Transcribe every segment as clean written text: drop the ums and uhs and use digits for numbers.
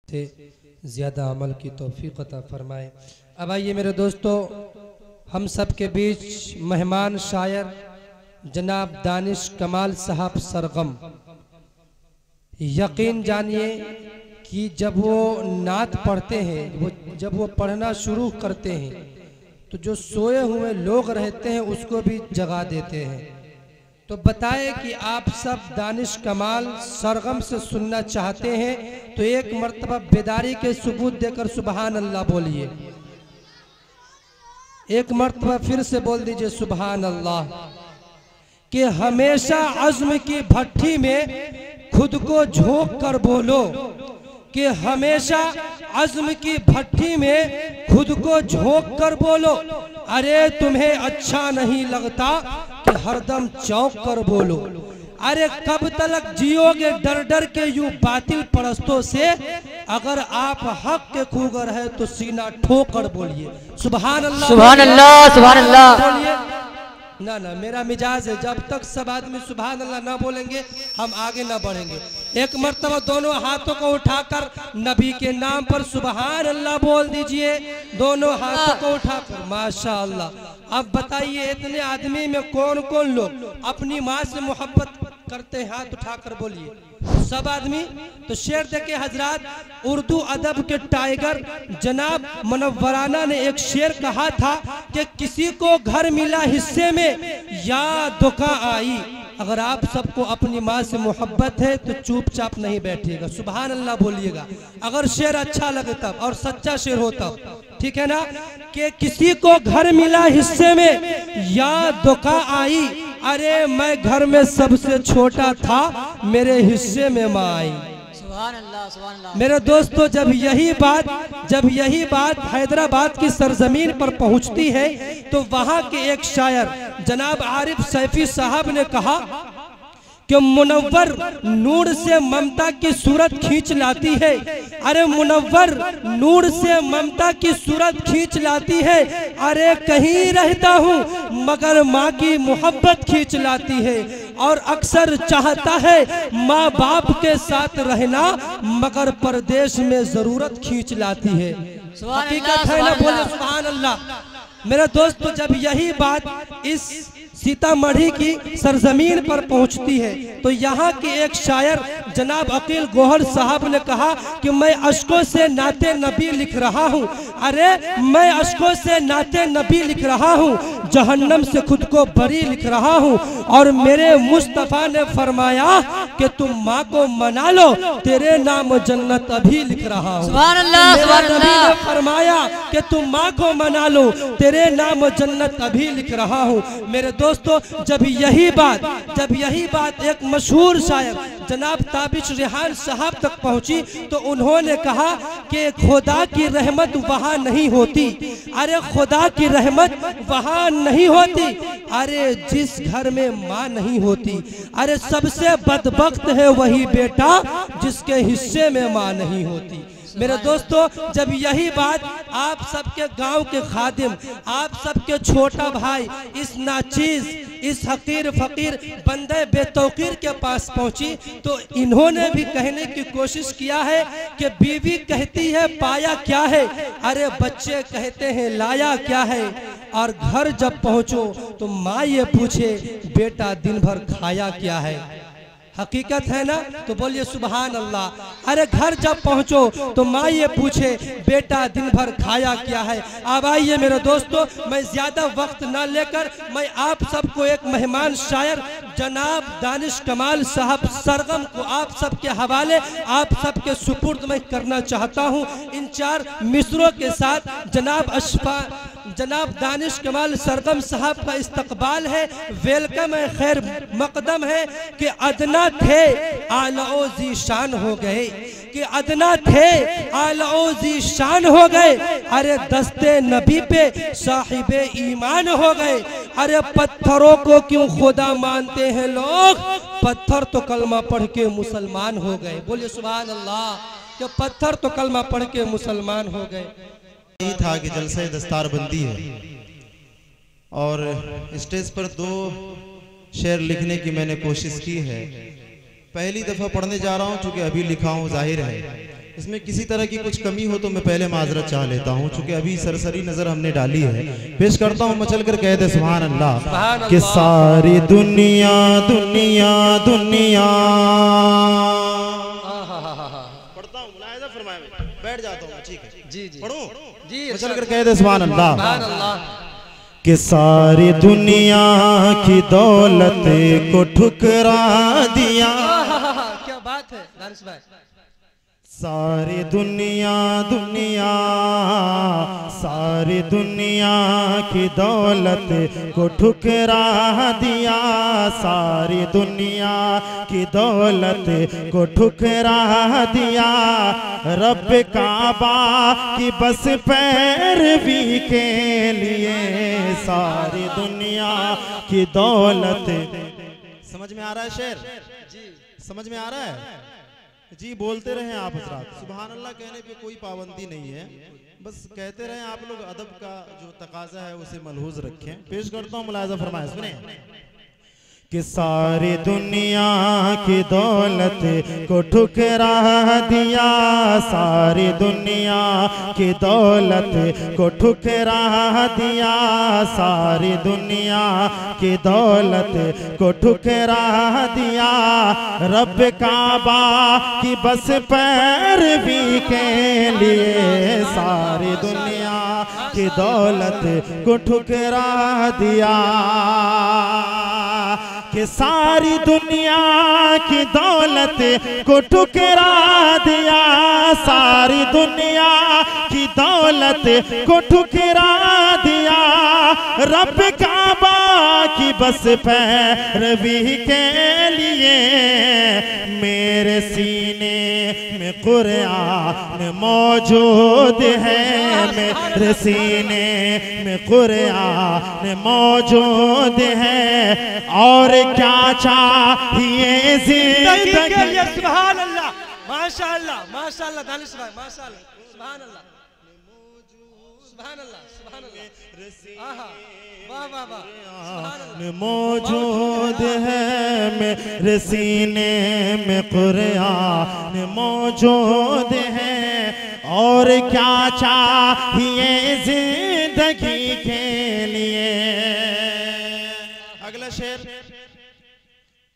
थे ज़्यादा अमल की तौफीक अता फरमाए। अब आइए मेरे दोस्तों, हम सब के बीच मेहमान शायर जनाब दानिश कमाल साहब सरगम, यकीन जानिए कि जब वो नात पढ़ते हैं, जब वो पढ़ना शुरू करते हैं तो जो सोए हुए लोग रहते हैं उसको भी जगा देते हैं। तो बताए कि आप सब दानिश कमाल सरगम से सुनना चाहते हैं तो एक मर्तबा बेदारी के सबूत देकर सुबहान अल्लाह बोलिए। एक मर्तबा फिर से बोल दीजिए सुबहान अल्लाह। कि हमेशा अज़्म की भट्टी में खुद को झोंक कर बोलो, कि हमेशा अज़्म की भट्टी में खुद को झोंक कर बोलो। अरे तुम्हें अच्छा नहीं लगता कि हरदम चौंक कर बोलो। अरे कब तक जियोगे डर डर के यूं बातिल परस्तों से, अगर आप हक के खूगर है तो सीना ठोक कर बोलिए सुभान अल्लाह, सुभान अल्लाह, सुभान अल्लाह। बोलिए ना ना, मेरा मिजाज है, जब तक सब आदमी सुभान अल्लाह ना बोलेंगे हम आगे ना बढ़ेंगे। एक मर्तबा दोनों हाथों को उठाकर नबी के नाम पर सुभान अल्लाह बोल दीजिए, दोनों हाथों को उठाकर माशा अल्लाह। अब बताइए इतने आदमी में कौन कौन लोग अपनी माँ से मोहब्बत करते हैं? हाथ उठाकर बोलिए सब आदमी। तो शेर देखे हजरात, उर्दू अदब के टाइगर जनाब मुनव्वराना ने एक शेर कहा था कि किसी को घर मिला हिस्से में या धोखा आई। अगर आप सबको अपनी माँ से मोहब्बत है तो चुपचाप नहीं बैठिएगा, सुभान अल्लाह बोलिएगा। अगर शेर अच्छा लगे तब, और सच्चा शेर हो तब, ठीक है ना। कि किसी को घर मिला हिस्से में या धोखा आई, अरे मैं घर में सबसे छोटा था, मेरे हिस्से में माँ आई। सुभान अल्लाह, सुभान अल्लाह। मेरे दोस्तों, जब यही बात हैदराबाद की सरजमीन पर पहुंचती है तो वहां के एक शायर जनाब आरिफ सैफी साहब ने कहा कि मुनव्वर नूर से ममता की सूरत खींच लाती है। अरे मुनव्वर नूर से ममता की सूरत खींच लाती है। अरे कहीं रहता हूँ मगर माँ की मोहब्बत खींच लाती है। और अक्सर चाहता है माँ बाप के साथ रहना, मगर परदेश में जरूरत खींच लाती है। हकीकत है ना, बोले सुभान अल्लाह। मेरे दोस्तों, जब यही बात इस सीतामढ़ी की सरजमीन पर पहुंचती है तो यहाँ के एक शायर जनाब अकील गोहर साहब ने कहा कि मैं अश्कों से नाते नबी लिख रहा हूँ। अरे मैं अश्कों से नाते नबी लिख रहा हूँ, जहन्नम से खुद को बरी लिख रहा हूँ। और मेरे मुस्तफ़ा ने फरमाया कि तुम माँ को मना लो, तेरे नाम जन्नत अभी लिख रहा हूँ। सुभान अल्लाह, सुभान नबी अल्लाह। ने फरमाया कि तुम माँ को मना लो, तेरे नाम जन्नत अभी लिख रहा हूँ। मेरे दोस्तों, जब यही बात एक मशहूर शायर जनाब ताबिश रेहान साहब तक पहुंची तो उन्होंने कहा कि खुदा की रहमत वहां नहीं होती। अरे खुदा की रहमत वहां नहीं होती, अरे जिस घर में माँ नहीं होती। अरे सबसे बदबख्त है वही बेटा जिसके हिस्से में माँ नहीं होती। मेरे दोस्तों, जब यही बात आप सबके गांव के खादिम, आप सबके छोटा भाई, इस नाचीज, इस हकीर फकीर बंदे बेतौकीर के पास पहुंची तो इन्होंने भी कहने की कोशिश किया है कि बीवी कहती है पाया क्या है, अरे बच्चे कहते हैं लाया क्या है। और घर जब पहुंचो तो माँ ये पूछे बेटा दिन भर खाया क्या है। हकीकत है ना, तो बोलिए सुभान अल्लाह। अरे घर जब पहुंचो तो माँ ये पूछे बेटा दिन भर खाया क्या है। अब आइए मेरे दोस्तों, मैं ज्यादा वक्त ना लेकर मैं आप सबको एक मेहमान शायर जनाब दानिश कमाल साहब सरगम को आप सबके हवाले, आप सबके सुपुर्द में करना चाहता हूँ। इन 4 मिसरों के साथ जनाब दानिश कमाल सरगम साहब का इस्तकबाल है, वेलकम है, खैर मकदम है। कि अदना थे आलाओ ज़ीशान हो गए, कि अदना थे आलाओ ज़ीशान हो गए। अरे दस्ते नबी पे साहिबे ईमान हो गए। अरे पत्थरों को क्यों खुदा मानते हैं लोग, पत्थर तो कलमा पढ़ के मुसलमान हो गए। बोलिए सुभान अल्लाह। कि पत्थर तो कलमा पढ़ के मुसलमान हो गए। यही था कि जलसे दस्तारबंदी है और स्टेज पर 2 शेर लिखने की मैंने कोशिश की है। पहली दफा पढ़ने जा रहा हूं, चूंकि अभी लिखा हूं, जाहिर है इसमें किसी तरह की कुछ कमी हो तो मैं पहले माजरत चाह लेता हूँ, चूंकि अभी सरसरी नजर हमने डाली है। पेश करता हूँ मचल कर कह दे सुभान अल्लाह कि सारी दुनिया दुनिया दुनिया। पढ़ता हूँ, मुलाहिजा फरमाए, बैठ जाता हूँ, ठीक है जी जी पढ़ूं जी, मचल कर कह दे सुभान अल्लाह सुभान अल्लाह। कि सारी दुनिया की दौलत को ठुकरा दिया। क्या बात है दानिश भाई। सारी दुनिया दुनिया, सारी दुनिया की दौलत को ठुकरा दिया। सारी दुनिया की दौलत को ठुकरा दिया। रब काबा की बस पैरवी के लिए सारी दुनिया की दौलत। समझ में आ रहा है शेर? समझ में आ रहा है जी? बोलते रहें आप हजरात, सुभान अल्लाह कहने पे कोई पाबंदी नहीं है, बस कहते रहें। आप लोग अदब का जो तकाजा है उसे मलहूज रखें। पेश करता हूँ, मुलाहिजा फरमाएं, सुने कि सारी दुनिया की दौलत को ठुकरा दिया। सारी दुनिया की दौलत को ठुकरा दिया। सारी दुनिया की दौलत को ठुकरा दिया। रब काबा की बस पैरवी के लिए सारी दुनिया की दौलत को ठुकरा दिया। कि सारी दुनिया की दौलत को ठुकरा दिया। सारी दुनिया की दौलत को ठुकरा दिया। रब काबा की बस पैरवी के लिए मेरे सीने में कुरान मौजूद है। मेरे सीने में कुरान मौजूद है। और क्या चाहिए जिंदगी के लिए? सुभान अल्लाह, माशाअल्लाह माशाअल्लाह दानिश भाई, माशाअल्लाह, सुभान अल्लाह, सुभान अल्लाह, सुभान अल्लाह, आहा, वाह वाह वाह, सुभान अल्लाह। मौजूद है मेरे सीने में कुरान मौजूद है। और क्या चाहिए जिंदगी के लिए?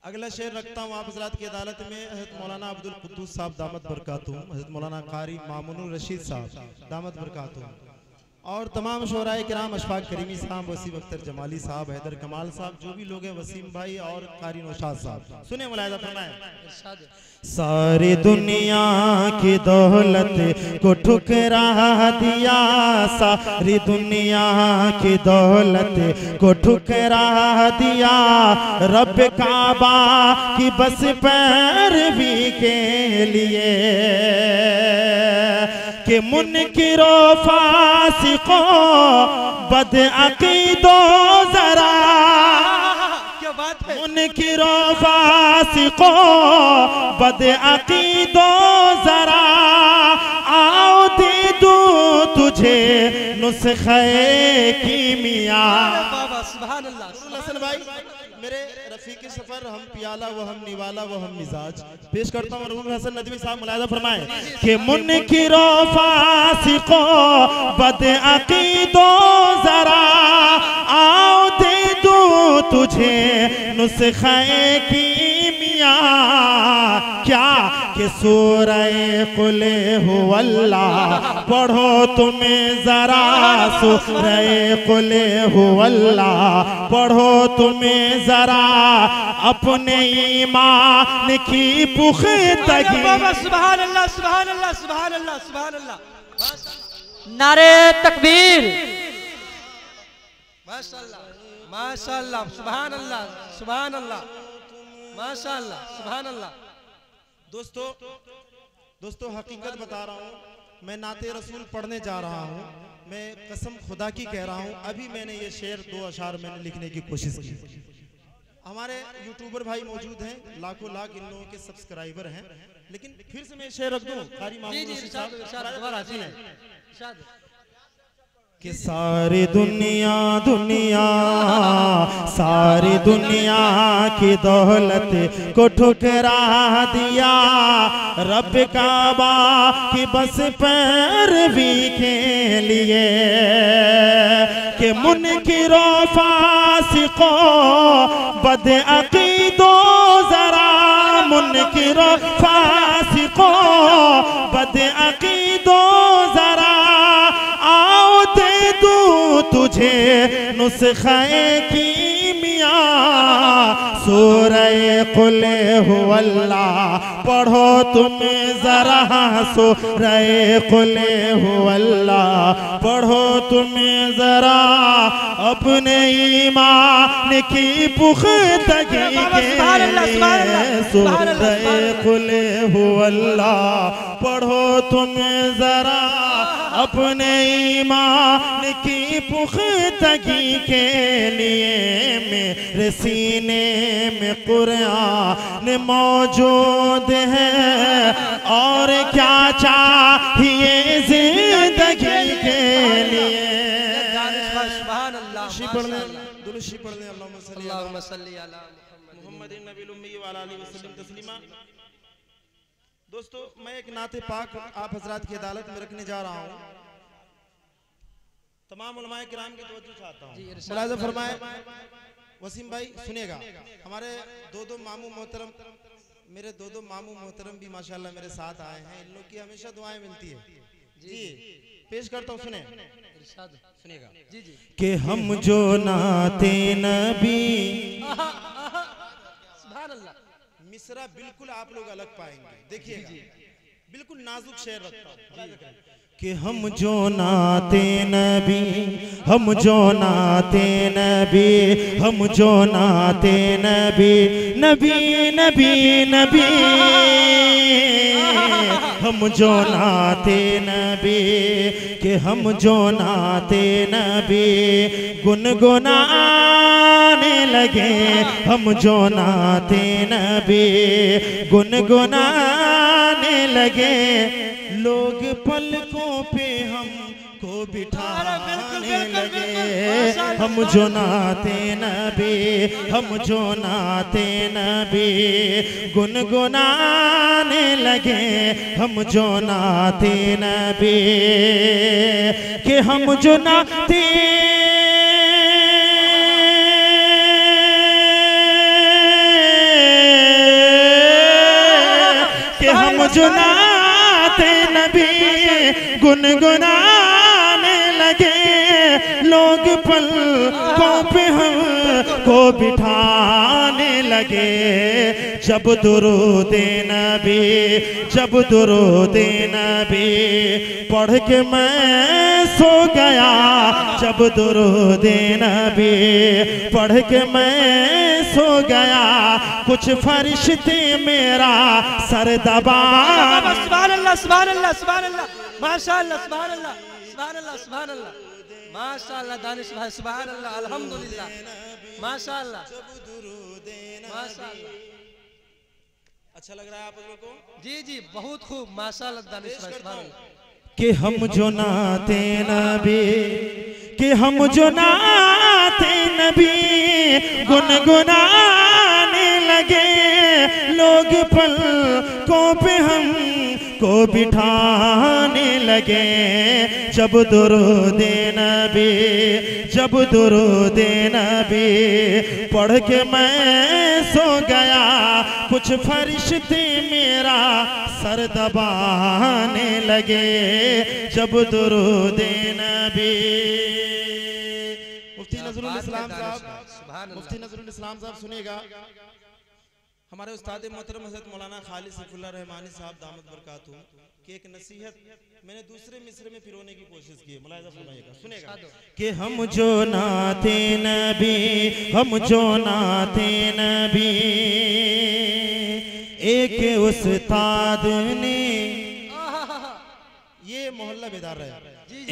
अगला शेर रखता हूँ आप हजरात की अदालत में। हज़रत मौलाना अब्दुल कुद्दूस साहब दामत बरकातुहू, हज़रत मौलाना कारी मामुनुर रशीद साहब दामत बरकातुहू, और तमाम शोराए किराम, अशफाक करीमी साहब, वसीम अख्तर जमाली साहब, हैदर कमाल साहब, जो भी लोग हैं, वसीम भाई और कारी नौशाद साहब, सुने मुलाहिजा फरमाएं। सारी दुनिया की दौलत को ठुकरा दिया। सारी दुनिया की दौलत को ठुकरा दिया। रब काबा की बस पैरवी के लिए कि मुनकिरो फासिको बद अकीदो जरा। मुनकिरो फासिको बद अकीदो जरा। आओ दे दो तुझे नुस्खे कीमिया। सुभान अल्लाह, हसन भाई मेरे रफीक सफर, हम पियाला वो हम निवाला वो हम मिजाज। पेश करता हूँ रूम हसन नदवी साहब, मुलाहिजा फरमाएं कि मुनकिरो फासिको बद अकीदो जरा। आओ दे दो तुझे नुस्खे कीमिया। क्या कि सूरह कुल हुवल्लाह पढ़ो तुम्हें जरा। सूरह कुल हुवल्लाह पढ़ो तुम्हें जरा। अपने ईमान की पुख्तगी। सुभान अल्लाह, सुभान अल्लाह, सुभान अल्लाह, सुभान अल्लाह। नारे तकबीर, माशाअल्लाह माशाअल्लाह, सुभान अल्लाह, सुभान अल्लाह, माशाअल्लाह, सुभान अल्लाह। दोस्तों हकीकत बता रहा हूँ, मैं नाते रसूल पढ़ने जा रहा हूँ। मैं कसम खुदा की कह रहा हूँ, अभी मैंने ये शेर 2 अशार मैंने लिखने की कोशिश की। हमारे यूट्यूबर भाई मौजूद हैं, लाखों लाख इन लोगों के सब्सक्राइबर हैं, लेकिन फिर से मैं शेर रख दूं कारी मामून कि सारी दुनिया सारी दुनिया की दौलत को ठुकरा दिया, रब काबा की बस पैरवी के लिए, कि मुनकिरो फासिको बदअकीदो जरा, मुनकिरो फासिको बदअकीदो जरा, आओ दे दूं तुझे नुस्खे कीमिया, सूरह कुल हुवल्लाह पढ़ो तुम जरा, सूरह कुल हुवल्लाह पढ़ो तुम जरा, अपने ईमान की पुख्तगी के लिए, सूरह कुल हुवल्लाह पढ़ो तुम जरा, अपने ईमान की पुख्तगी के लिए, मेरे सीने में कुरान मौजूद है, और क्या चाहिए जिंदगी के लिए। दुरूशी पढ़ लें, अल्लाहुम्मा सल्ली अला मुहम्मदिन नबील उम्मी व अला आलिहि वसल्लम तस्लीमा। दोस्तों, मैं एक नाते पाक आप हजरात की अदालत में रखने जा रहा हूँ। तमाम उलमाए किराम की तवज्जो चाहता हूँ। मुलाज़ा फरमाए वसीम भाई, सुनिएगा। हमारे दो मामू मोहतरम, मेरे दो मामू मोहतरम भी माशाल्लाह मेरे साथ आए हैं। इन लोग की हमेशा दुआएं मिलती है। जी पेश करता हूँ, सुने सुनिएगा। जी जी। कि हम जो नाते नबी, मिसरा बिल्कुल आप लोग अलग पाएंगे, देखिएगा, बिल्कुल नाजुक शेर रखता हूं। कि हम जो नाते नबी, हम जो नाते नबी, हम जो नाते नबी, नबी नबी नबी, हम जो नाते नबी, कि हम जो नाते नबी गुनगुनाने लगे, हम जो नाते नबी गुनगुनाने लगे, लोग पलकों पे हमको बिठाने लगे, हम जो नाते नबी, हम जो नाते नबी गुनगुनाने लगे, हम जो नाते नबी, कि हम जो नाते जो नाते नबी गुनगुनाने लगे, लोग पलकों पे हमको बिठाने लगे, जब दुरूदे नबी, जब दुरूदे नबी पढ़ के मैं सो गया, जब दुरूदे नबी पढ़ के मैं सो गया, कुछ फरिश्ते मेरा सर दबा। सुभान अल्लाह, सुभान अल्लाह, सुभान अल्लाह, माशाअल्लाह, सुभान अल्लाह, सुभान अल्लाह, सुभान अल्लाह, माशाअल्लाह, दानिश भाई, सुभान अल्लाह, अल्हम्दुलिल्लाह, माशाअल्लाह, माशाअल्लाह। अच्छा लग रहा है आप लोगों को? जी जी, बहुत खूब, माशाअल्लाह, दानिश भाई, सुभान अल्लाह। कि हम जो नाते नबी, कि हम जो नाते नबी गुनगुनाने लगे, लोग पलकों पे हमको बिठाने लगे, जब दुरूदे नबी, जब दुरूदे नबी पढ़ के मैं सो गया, कुछ फरिश्ते मेरा सर दबाने लगे, जब दुरूदे नबी। मुफ्ती नजरुल इस्लाम साहब, मुफ्ती नजरुल इस्लाम साहब सुनिएगा। हमारे उस्ताद मोहतरम हज़रत मौलाना खालिद सैफुल्लाह रहमानी साहब दामत बरकातहू की एक नसीहत मैंने दूसरे मिसरे में पिरोने की कोशिश की है, मुलाहिज़ा फरमाइएगा, सुनेगा। कि हम जो नाते नबी, हम जो नाते नबी, एक उस्ताद ने, ये मोहल्ला बेदार रहे,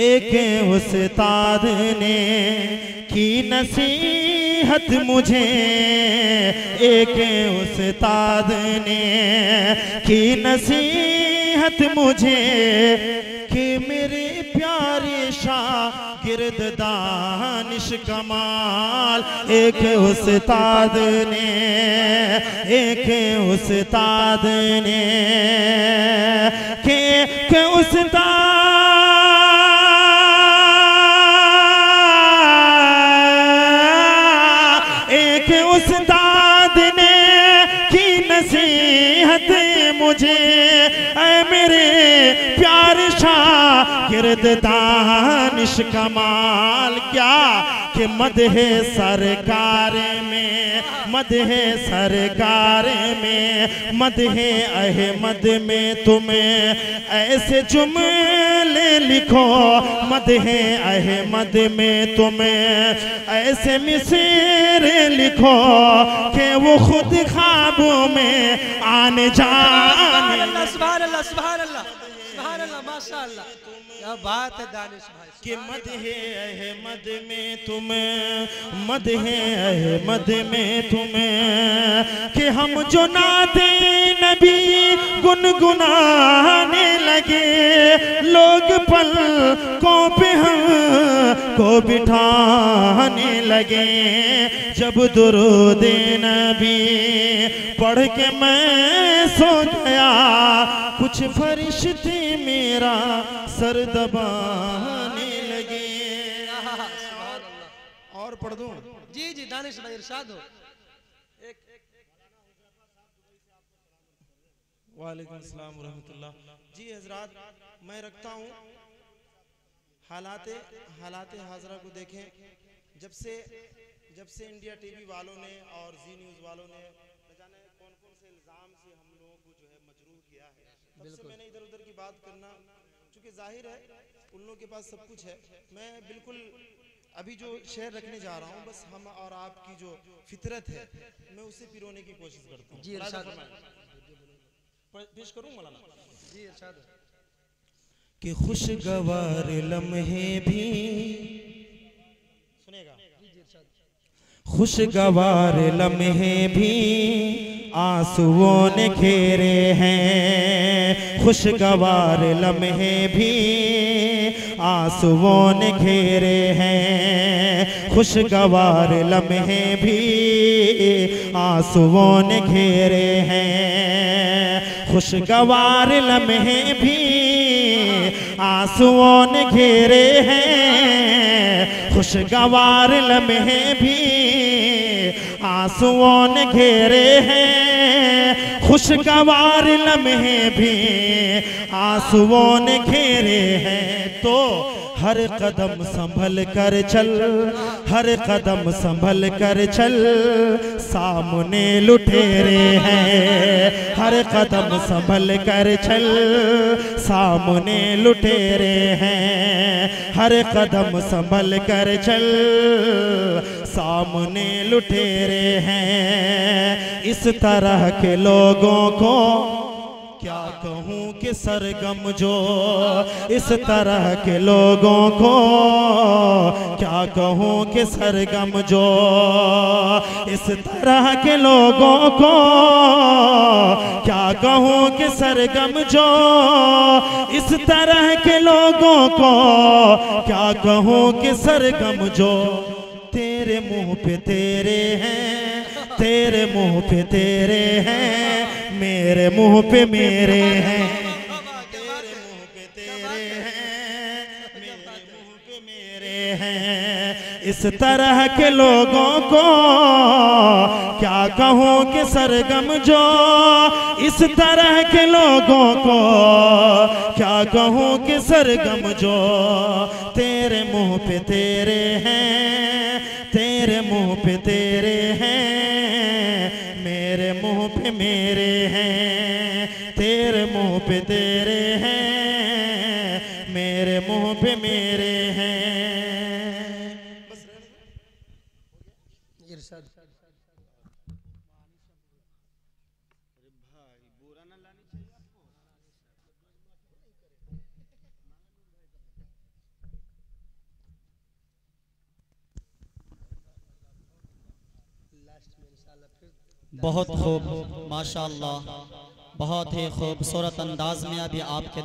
एक उस्ताद ने की नसीहत मुझे, एक उस्ताद ने की नसीहत मुझे, कि मेरे प्यारे शागिर्द गिरद दानिश कमाल। एक उस्ताद ने के उस्ताद ने की नसीहत मुझे, ऐ मेरे प्यार शागिर्द दानिश कमाल। क्या कि मदहे सरकार में, मदहे सरकार में, मदहे अहमद में तुम्हें ऐसे जुमले लिखो, मदहे अहमद में तुम्हें ऐसे मिसरे लिखो कि वो खुद ख्वाबों में आने जाने। सुभान अल्लाह, सुभान अल्लाह, सुभान अल्लाह, माशाअल्लाह, क्या बात है दानिश भाई। कि मदहे अहमद में तुम्हें, मदहे अहमद में तुम्हें, कि हम जो नाते नबी गुनगुनाने लगे, लोग पल को पे हम को बिठाने लगे। जब दुरूद नबी पढ़ के मैं सो गया, कुछ फरिश्ते मेरा सर दबाने लगे। और पढ़ दूं? जी जी दानिश भाई इरशाद हो। वालेकुम अस्सलाम व रहमतुल्लाह। जी हजरात, मैं रखता हूँ हालाते हाजरा को देखें। जब से इंडिया टीवी वालों ने और जी न्यूज़ वालों ने न जाने कौन कौन से इल्ज़ाम से हम लोगों को जो है मजरूह किया है, तब से मैंने इधर उधर की बात करना, चूँकि जाहिर है उन लोगों के पास सब कुछ है। मैं बिल्कुल अभी जो शेर रखने जा रहा हूँ, बस हम और आपकी जो फितरत है मैं उसे पिरोने की कोशिश करता हूँ। जी इरशाद पेश करूँ मौलाना? जी इरशाद कि खुशगवार लम्हे भी, सुनेगा, खुशगवार लम्हे भी आंसुओं ने घेरे हैं, खुशगवार लम्हे भी आंसुओं ने घेरे हैं, खुशगवार लम्हे भी आंसुओं ने घेरे हैं, खुशगवार लम्हे भी आंसुओं ने घेरे हैं, खुशगवार लम्हे भी आंसुओं ने घेरे हैं, खुशगवार लम्हे भी आंसुओं ने घेरे हैं। तो हर कदम संभल कर चल, हर कदम संभल कर चल, सामने लुटेरे हैं, हर कदम संभल कर चल, सामने लुटेरे हैं, हर कदम संभल कर चल, सामने लुटेरे हैं। इस तरह के लोगों को क्या कहूँ कि सरगम जो, इस तरह के लोगों को क्या कहूँ कि सरगम जो, इस तरह के लोगों को क्या कहूँ कि सरगम जो, इस तरह के लोगों को क्या कहूँ कि सरगम जो। तेरे मुंह पे तेरे हैं, तेरे मुंह पे तेरे हैं, मेरे मुंह पे मेरे हैं, तेरे मुंह पे तेरे हैं, मेरे मुंह पे मेरे हैं। इस तरह के लोगों को क्या कहूँ कि सरगम जो, इस तरह के लोगों को क्या कहूँ कि सरगम जो। तेरे मुंह पे तेरे हैं, तेरे मुंह पे तेरे हैं, मेरे मुंह पे मेरे हैं, तेरे मुंह पे तेरे हैं, मेरे मुंह पे मेरे हैं। इरशाद बहुत खूब माशाअल्लाह, बहुत ही खूबसूरत अंदाज में अभी आपके